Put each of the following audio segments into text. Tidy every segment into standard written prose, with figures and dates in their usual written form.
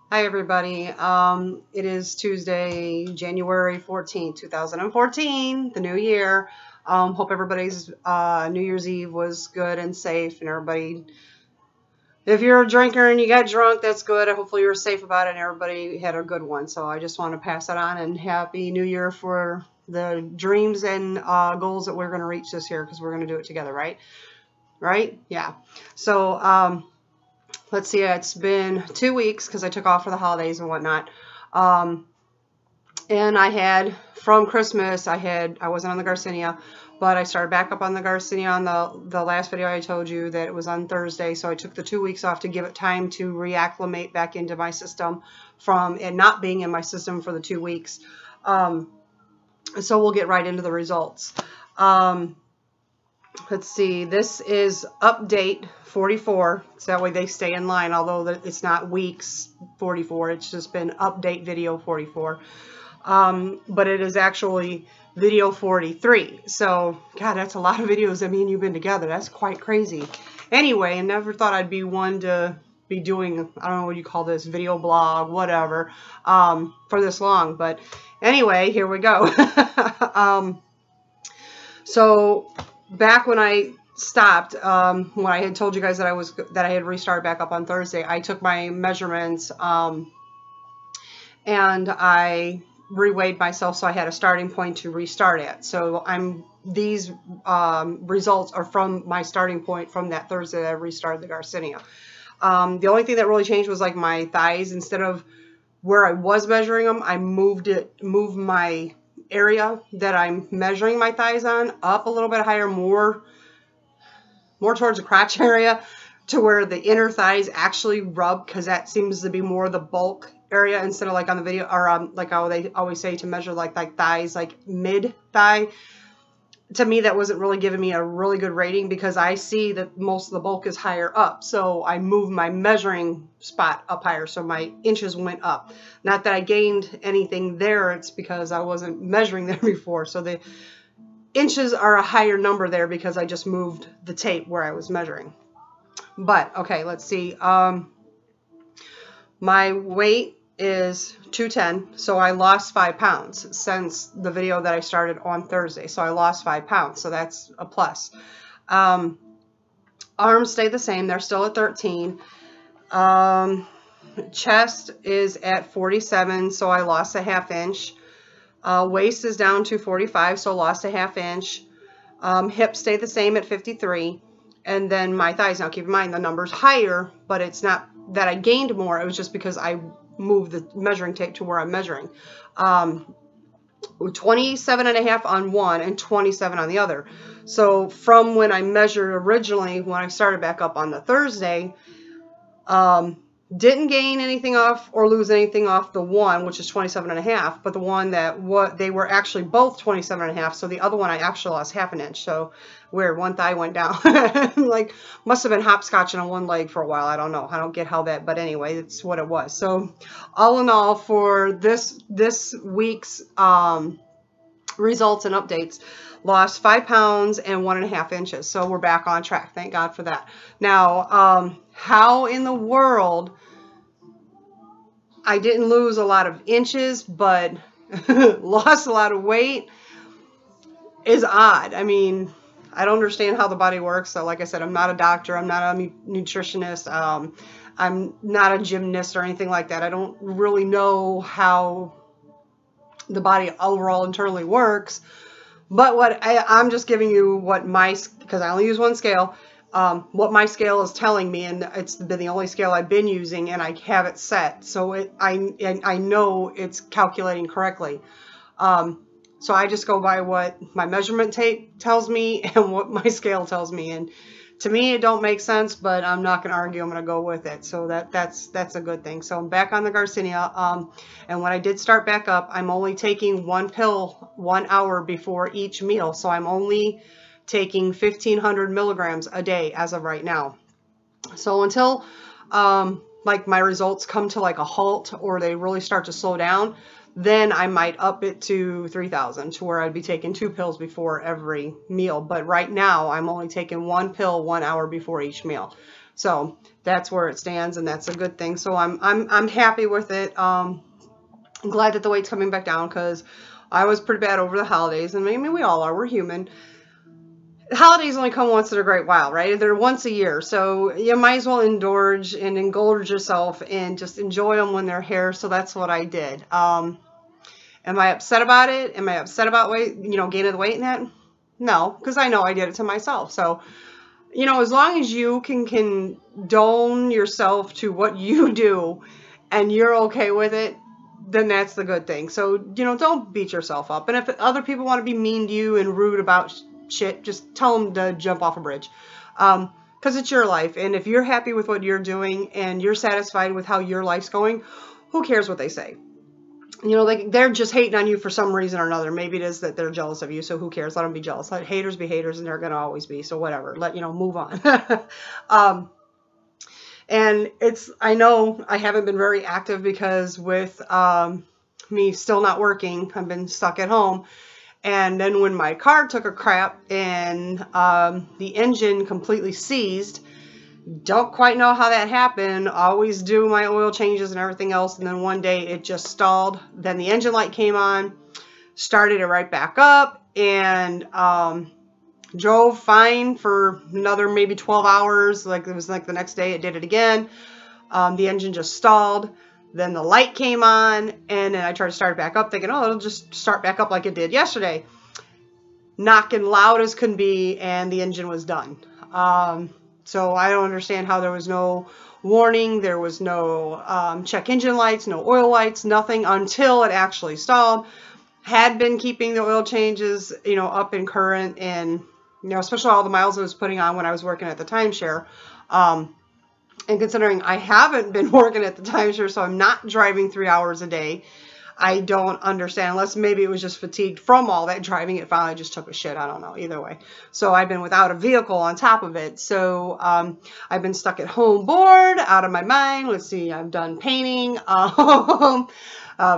Hi everybody. It is Tuesday, January 14th, 2014, the new year. Hope everybody's New Year's Eve was good and safe, and everybody, if you're a drinker and you got drunk, that's good. Hopefully you were safe about it and everybody had a good one. So I just want to pass that on, and Happy New Year for the dreams and goals that we're going to reach this year, because we're going to do it together, right? Right? Yeah. So, let's see, it's been 2 weeks because I took off for the holidays and whatnot. And I had, from Christmas, I wasn't on the Garcinia, but I started back up on the Garcinia on the last video. I told you that it was on Thursday, so I took the 2 weeks off to give it time to reacclimate back into my system from it not being in my system for the 2 weeks. So we'll get right into the results. Let's see, this is update 44, so that way they stay in line, although it's not weeks 44, it's just been update video 44. But it is actually video 43. So, God, that's a lot of videos that me and you've been together. That's quite crazy. Anyway, I never thought I'd be one to be doing, I don't know what you call this, video blog, whatever, for this long. But anyway, here we go. So back when I stopped, when I had told you guys that I had restarted back up on Thursday, I took my measurements, and I reweighed myself, so I had a starting point to restart at. So these results are from my starting point from that Thursday that I restarted the Garcinia. The only thing that really changed was like my thighs. Instead of where I was measuring them, I moved my area that I'm measuring my thighs on up a little bit higher, more towards the crotch area, to where the inner thighs actually rub, because that seems to be more the bulk area, instead of like on the video, or like how they always say to measure like thighs, like mid thigh. To me, that wasn't really giving me a really good rating, because I see that most of the bulk is higher up. So I moved my measuring spot up higher, so my inches went up. Not that I gained anything there, it's because I wasn't measuring there before. So the inches are a higher number there because I just moved the tape where I was measuring. But, okay, let's see. My weight is 210, so I lost 5 pounds since the video that I started on Thursday. So I lost 5 pounds, so that's a plus. Arms stay the same, they're still at 13. Chest is at 47, so I lost a ½ inch. Waist is down to 45, so lost a ½ inch. Hips stay the same at 53. And then my thighs, now keep in mind the number's higher, but it's not that I gained more, it was just because I move the measuring tape to where I'm measuring. 27.5 on one and 27 on the other. So from when I measured originally, when I started back up on the Thursday, didn't gain anything off or lose anything off the one, which is 27.5, but the one that they were actually both 27.5. So the other one I actually lost ½ an inch. So weird, one thigh went down. Like, must have been hopscotching on one leg for a while. I don't know. I don't get how that, but anyway, it's what it was. So all in all, for this week's results and updates, lost 5 pounds and 1.5 inches. So we're back on track. Thank God for that. Now, how in the world I didn't lose a lot of inches, but lost a lot of weight is odd. I mean, I don't understand how the body works. So like I said, I'm not a doctor. I'm not a nutritionist. I'm not a gymnast or anything like that. I don't really know how the body overall internally works. But what I'm just giving you what because I only use one scale, what my scale is telling me, and it's been the only scale I've been using, and I have it set, so I know it's calculating correctly. So I just go by what my measurement tape tells me and what my scale tells me, and to me it don't make sense, but I'm not going to argue. I'm going to go with it. So that's a good thing. So I'm back on the Garcinia, and when I did start back up, I'm only taking one pill 1 hour before each meal. So I'm only taking 1,500 milligrams a day as of right now. So until like my results come to like a halt or they really start to slow down, then I might up it to 3,000, to where I'd be taking 2 pills before every meal. But right now I'm only taking 1 pill 1 hour before each meal. So that's where it stands, and that's a good thing. So I'm happy with it. I'm glad that the weight's coming back down, because I was pretty bad over the holidays, and maybe we all are. We're human. Holidays only come once in a great while, right? They're once a year, so you might as well indulge yourself and just enjoy them when they're here. So that's what I did. Am I upset about it? Am I upset about weight, gaining the weight and that? No, because I know I did it to myself. So, as long as you can condone yourself to what you do and you're okay with it, then that's the good thing. So, don't beat yourself up. And if other people want to be mean to you and rude about shit, just tell them to jump off a bridge, because it's your life. And if you're happy with what you're doing and you're satisfied with how your life's going, who cares what they say? They're just hating on you for some reason or another. Maybe it is that they're jealous of you, so who cares? Let them be jealous. Let haters be haters, and they're going to always be. So whatever, move on. And I know I haven't been very active because with me still not working, I've been stuck at home. And then when my car took a crap and the engine completely seized, don't quite know how that happened. Always do my oil changes and everything else. And then one day it just stalled. Then the engine light came on, started it right back up, and drove fine for another maybe 12 hours. It was the next day it did it again. The engine just stalled. Then the light came on, and then I tried to start it back up thinking, oh, it'll just start back up like it did yesterday. Knocking loud as can be, and the engine was done. So I don't understand how there was no warning. There was no check engine lights, no oil lights, nothing until it actually stalled. Had been keeping the oil changes, up and current, and, especially all the miles I was putting on when I was working at the timeshare. And considering I haven't been working at the timeshare, so I'm not driving 3 hours a day, I don't understand, unless maybe it was just fatigued from all that driving. It finally just took a shit. I don't know. Either way. So I've been without a vehicle on top of it. So I've been stuck at home, bored, out of my mind. Let's see. I've done painting,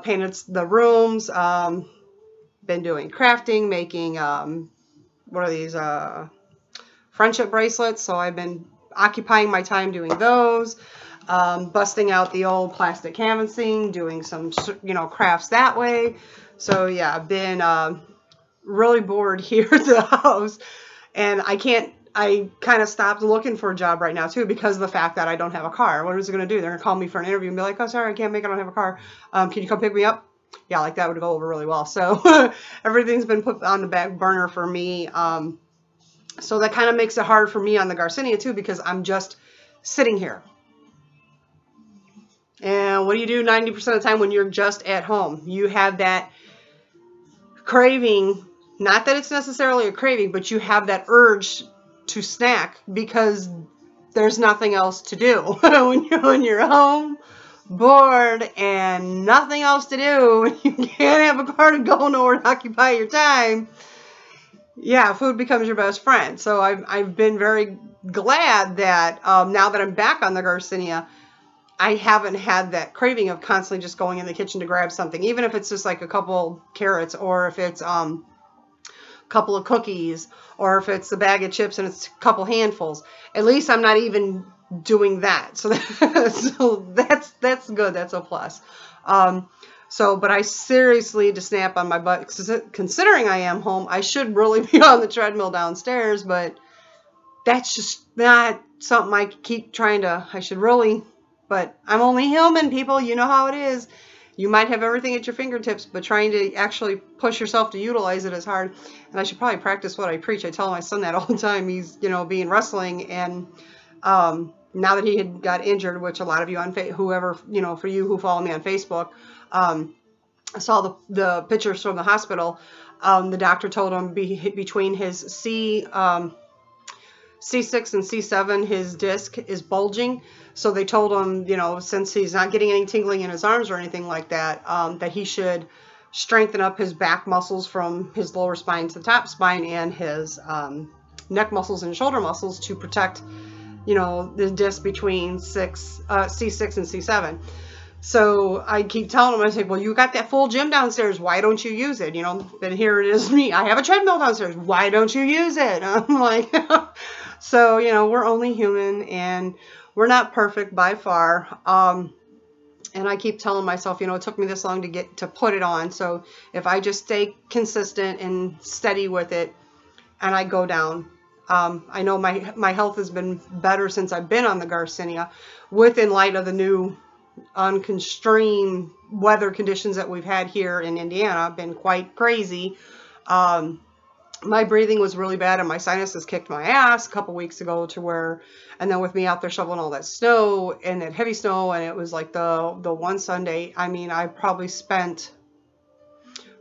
painted the rooms, been doing crafting, making, what are these, friendship bracelets. So I've been occupying my time doing those. Busting out the old plastic canvassing, doing some, crafts that way. So yeah, I've been really bored here at the house, and I kind of stopped looking for a job right now too, because of the fact that I don't have a car. What is it going to do? They're going to call me for an interview and be like, oh, sorry, I can't make it. I don't have a car. Can you come pick me up? Yeah, that would go over really well. So everything's been put on the back burner for me. So that kind of makes it hard for me on the Garcinia too, because I'm just sitting here. And what do you do 90% of the time when you're just at home? You have that craving, not that it's necessarily a craving, but you have that urge to snack because there's nothing else to do. when you're home, bored, and nothing else to do, you can't have a car to go nowhere to occupy your time. Yeah, food becomes your best friend. So I've been very glad that now that I'm back on the Garcinia, I haven't had that craving of constantly just going in the kitchen to grab something, even if it's just like a couple carrots, or if it's a couple of cookies, or if it's a bag of chips and it's a couple handfuls. At least I'm not even doing that. So that's good. That's a plus. But I seriously need to snap on my butt. Considering I am home, I should really be on the treadmill downstairs, but that's just not something I keep trying to, but I'm only human, people. You know how it is. You might have everything at your fingertips, but trying to actually push yourself to utilize it is hard. And I should probably practice what I preach. I tell my son that all the time. He's, being wrestling, and now that he had got injured, which a lot of you on whoever, for you who follow me on Facebook, saw the pictures from the hospital. The doctor told him between his C6 and C7, his disc is bulging. So they told him, since he's not getting any tingling in his arms or anything like that, that he should strengthen up his back muscles from his lower spine to the top spine, and his neck muscles and shoulder muscles to protect, the disc between C6 and C7. So I keep telling him, I say, well, you got that full gym downstairs. Why don't you use it? But here it is me. I have a treadmill downstairs. Why don't you use it? I'm like, So, you know, we're only human and we're not perfect by far. And I keep telling myself, you know, it took me this long to put it on. So if I just stay consistent and steady with it and I go down, I know my health has been better since I've been on the Garcinia, in light of the new unconstrained weather conditions that we've had here in Indiana. Been quite crazy. My breathing was really bad and my sinuses kicked my ass a couple weeks ago to where, and then with me out there shoveling all that snow and that heavy snow, and it was like the one Sunday, I mean, I probably spent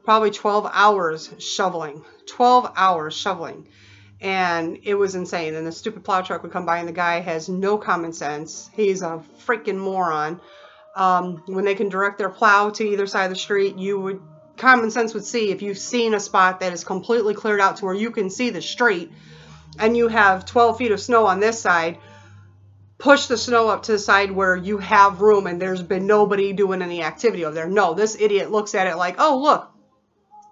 12 hours shoveling, 12 hours shoveling, and it was insane. And the stupid plow truck would come by and the guy has no common sense. He's a freaking moron. When they can direct their plow to either side of the street, common sense would see if you've seen a spot that is completely cleared out to where you can see the street and you have 12 feet of snow on this side, push the snow up to the side where you have room and there's been nobody doing any activity over there. No, this idiot looks at it like, oh, look,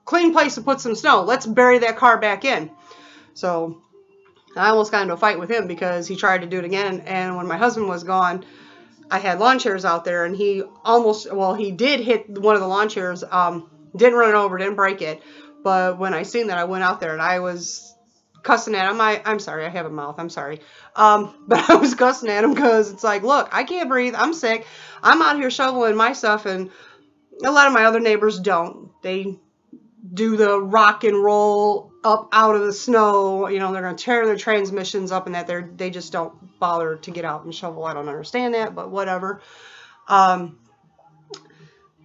clean place to put some snow. Let's bury that car back in. So I almost got into a fight with him because he tried to do it again. And when my husband was gone, I had lawn chairs out there and he did hit one of the lawn chairs. Didn't run it over, didn't break it. But when I seen that, I went out there and I was cussing at him. I'm sorry, I have a mouth. I'm sorry. But I was cussing at him because it's like, look, I can't breathe. I'm sick. I'm out here shoveling my stuff, and a lot of my other neighbors don't. They do the rock and roll up out of the snow. You know, they're going to tear their transmissions up and that they just don't bother to get out and shovel. I don't understand that, but whatever.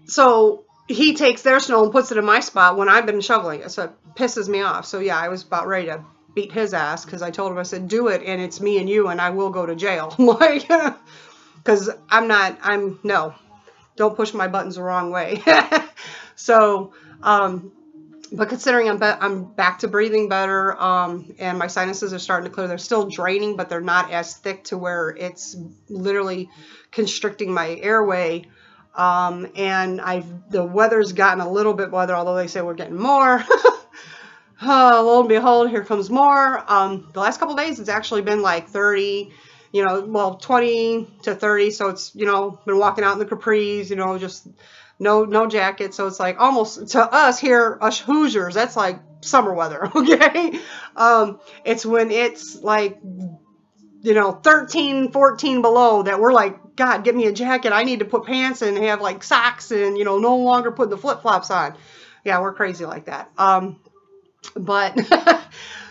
So he takes their snow and puts it in my spot when I've been shoveling it. So it pisses me off. So yeah, I was about ready to beat his ass because I told him, I said, do it and it's me and you and I will go to jail. Like, because no, don't push my buttons the wrong way. So, but considering I'm back to breathing better, and my sinuses are starting to clear, they're still draining, but they're not as thick to where it's literally constricting my airway. And the weather's gotten a little bit weather, although they say we're getting more. Lo and behold, here comes more. The last couple of days, it's actually been like 30, 20 to 30. So it's, been walking out in the capris, just no jacket. So it's like almost to us here, us Hoosiers, that's like summer weather. Okay. It's when it's like, 13, 14 below that we're like, God, get me a jacket. I need to put pants and have like socks and, no longer put the flip-flops on. Yeah, we're crazy like that. But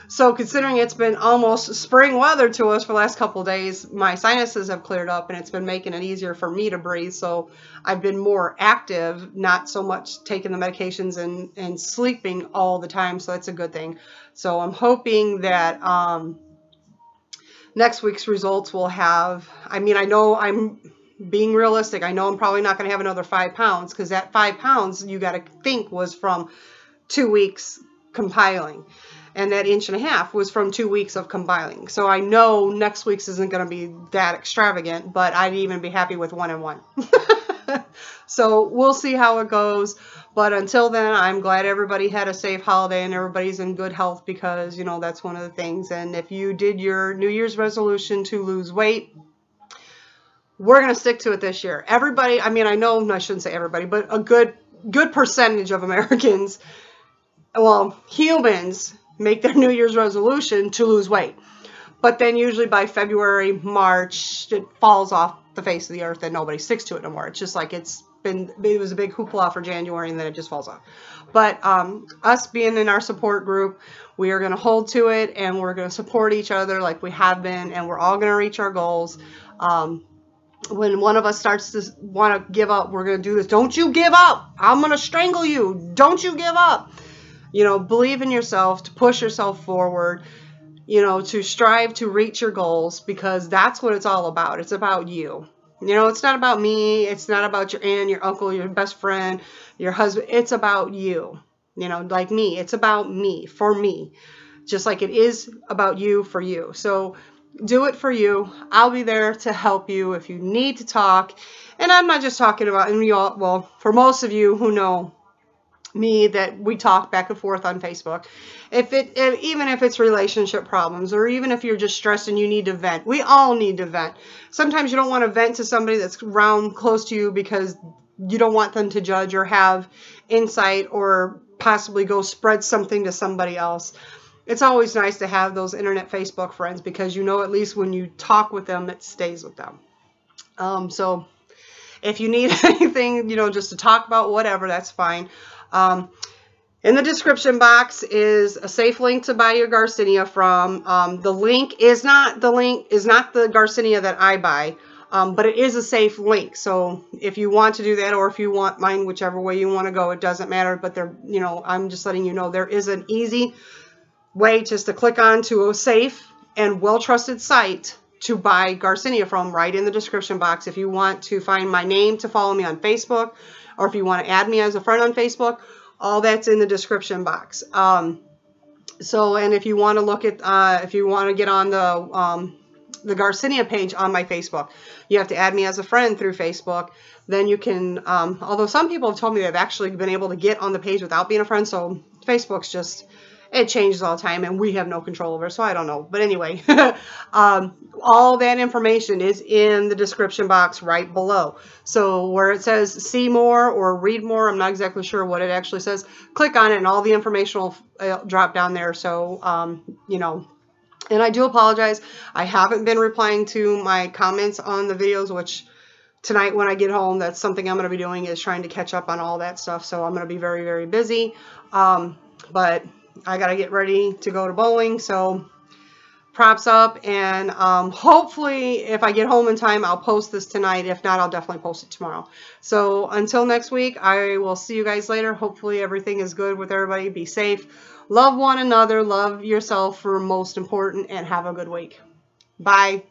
so considering it's been almost spring weather to us for the last couple of days, my sinuses have cleared up and it's been making it easier for me to breathe. So I've been more active, not so much taking the medications and sleeping all the time. So that's a good thing. So I'm hoping that, next week's results will have, I know I'm being realistic. I know I'm probably not going to have another 5 pounds because that 5 pounds you got to think was from 2 weeks compiling. And that 1.5 inches was from 2 weeks of compiling. So I know next week's isn't going to be that extravagant, but I'd even be happy with 1 and 1. So we'll see how it goes. But until then, I'm glad everybody had a safe holiday and everybody's in good health because, that's one of the things. And if you did your New Year's resolution to lose weight, we're going to stick to it this year. Everybody, I shouldn't say everybody, but a good percentage of Americans, humans, make their New Year's resolution to lose weight. But then usually by February, March, it falls off the face of the earth and nobody sticks to it no more. It's just like it was a big hoopla for January and then it just falls off. But us being in our support group, we are going to hold to it and we're going to support each other like we have been, and we're all going to reach our goals. When one of us starts to want to give up, we're going to do this. Don't you give up. I'm going to strangle you. Don't you give up. Believe in yourself, to push yourself forward, to strive to reach your goals, because that's what it's all about. It's about you. It's not about me. It's not about your aunt, your uncle, your best friend, your husband. It's about you. Like me. It's about me, for me. Just like it is about you, for you. So do it for you. I'll be there to help you if you need to talk. And I'm not just talking about, for most of you who know me that we talk back and forth on Facebook. Even if it's relationship problems, or even if you're just stressed and you need to vent, we all need to vent. Sometimes you don't want to vent to somebody that's around close to you because you don't want them to judge or have insight or possibly go spread something to somebody else. It's always nice to have those internet Facebook friends, because you know at least when you talk with them, it stays with them. So if you need anything, just to talk about, whatever, that's fine. In the description box is a safe link to buy your Garcinia from. The link is not the Garcinia that I buy, but it is a safe link. So if you want to do that, or if you want mine, whichever way you want to go, it doesn't matter. But I'm just letting you know there is an easy way just to click on to a safe and well-trusted site to buy Garcinia from, right in the description box. If you want to find my name to follow me on Facebook, or if you want to add me as a friend on Facebook, all that's in the description box. And if you want to look at, if you want to get on the Garcinia page on my Facebook, you have to add me as a friend through Facebook. Then you can, although some people have told me they've actually been able to get on the page without being a friend, so Facebook's just, it changes all the time, and we have no control over it, so I don't know. But anyway, all that information is in the description box right below. So where it says see more or read more, I'm not exactly sure what it actually says, click on it and all the information will drop down there. So, and I do apologize. I haven't been replying to my comments on the videos, which tonight when I get home, that's something I'm going to be doing, is trying to catch up on all that stuff. So I'm going to be very, very busy. But I got to get ready to go to bowling, so props up, and hopefully if I get home in time, I'll post this tonight. If not, I'll definitely post it tomorrow. So until next week, I will see you guys later. Hopefully everything is good with everybody. Be safe. Love one another. Love yourself for most important, and have a good week. Bye.